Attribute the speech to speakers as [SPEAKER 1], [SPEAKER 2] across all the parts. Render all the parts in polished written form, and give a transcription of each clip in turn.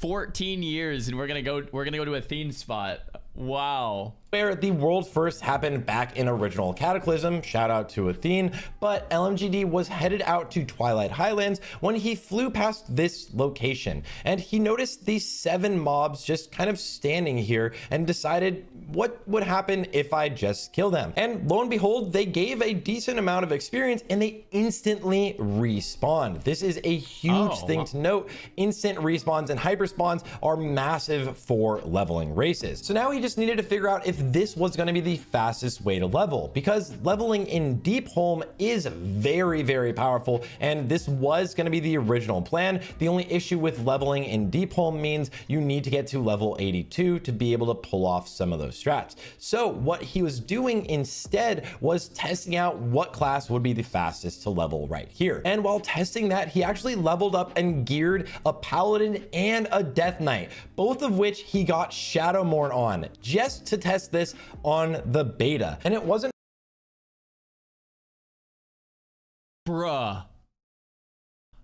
[SPEAKER 1] 14 years and we're gonna go to a theme spot. Wow.
[SPEAKER 2] Where the world first happened back in original Cataclysm, shout out to Athene, but LMGD was headed out to Twilight Highlands when he flew past this location, and he noticed these 7 mobs just kind of standing here and decided what would happen if I just kill them. And lo and behold, they gave a decent amount of experience and they instantly respawned. This is a huge thing to note. Instant respawns and hyper spawns are massive for leveling races. So now he just needed to figure out if this was going to be the fastest way to level, because leveling in Deepholm is very, very powerful, and this was going to be the original plan. The only issue with leveling in Deepholm means you need to get to level 82 to be able to pull off some of those strats. So what he was doing instead was testing out what class would be the fastest to level right here. And while testing that, he actually leveled up and geared a Paladin and a Death Knight, both of which he got Shadowmourne on, just to test this on the beta. And it wasn't...
[SPEAKER 1] Bruh.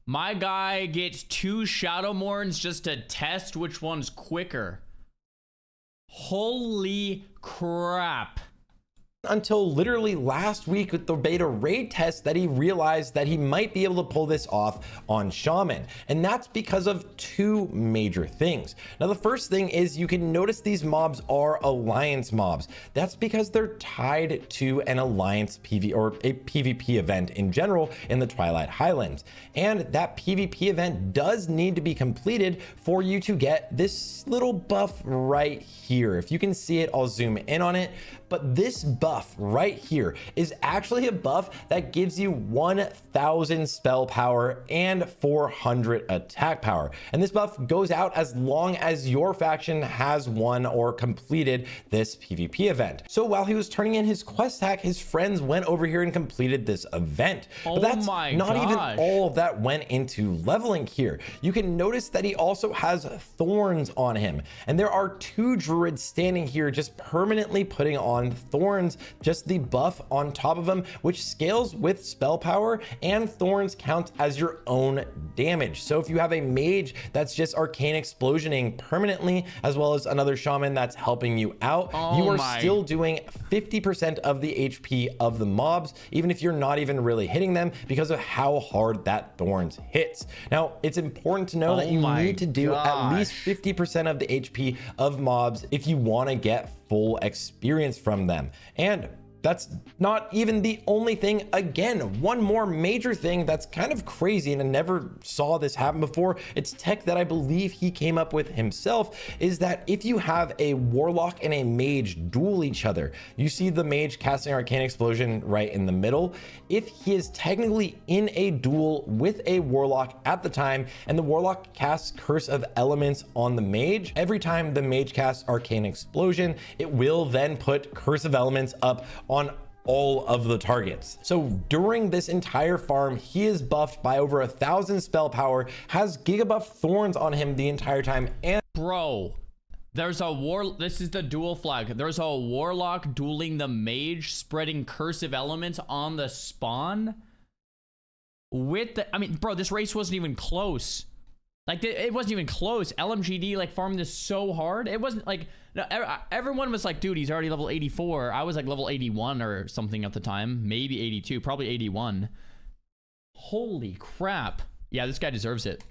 [SPEAKER 1] My guy gets 2 Shadowmourns just to test which one's quicker. Holy crap.
[SPEAKER 2] Until literally last week with the beta raid test that he realized that he might be able to pull this off on Shaman. And that's because of 2 major things. Now, the first thing is you can notice these mobs are alliance mobs. That's because they're tied to an alliance PV or a PvP event in general in the Twilight Highlands. And that PvP event does need to be completed for you to get this little buff right here. If you can see it, I'll zoom in on it. But this buff right here is actually a buff that gives you 1000 spell power and 400 attack power. And this buff goes out as long as your faction has won or completed this PvP event. So while he was turning in his quest stack, his friends went over here and completed this event. But that's not even all of that went into leveling here. You can notice that he also has thorns on him. And there are 2 druids standing here just permanently putting on thorns, just the buff on top of them, which scales with spell power, and thorns count as your own damage. So if you have a mage that's just arcane explosioning permanently, as well as another shaman that's helping you out, you are still doing 50% of the HP of the mobs, even if you're not even really hitting them, because of how hard that thorns hits. Now, it's important to know that you need to do at least 50% of the HP of mobs if you want to get full experience from them. And that's not even the only thing. Again, one more major thing that's kind of crazy, and I never saw this happen before. It's tech that I believe he came up with himself, is that if you have a warlock and a mage duel each other, you see the mage casting arcane explosion right in the middle. If he is technically in a duel with a warlock at the time, and the warlock casts curse of elements on the mage, every time the mage casts arcane explosion, it will then put curse of elements up on all of the targets. So during this entire farm, he is buffed by over 1000 spell power, has gigabuff thorns on him the entire time. And
[SPEAKER 1] bro, there's a this is the dual flag. There's a warlock dueling the mage, spreading cursive elements on the spawn with the, I mean, bro, this race wasn't even close. Like, it wasn't even close. LMGD like farmed this so hard. It wasn't like, no, everyone was like, dude, he's already level 84. I was like level 81 or something at the time, maybe 82, probably 81. Holy crap. Yeah, this guy deserves it.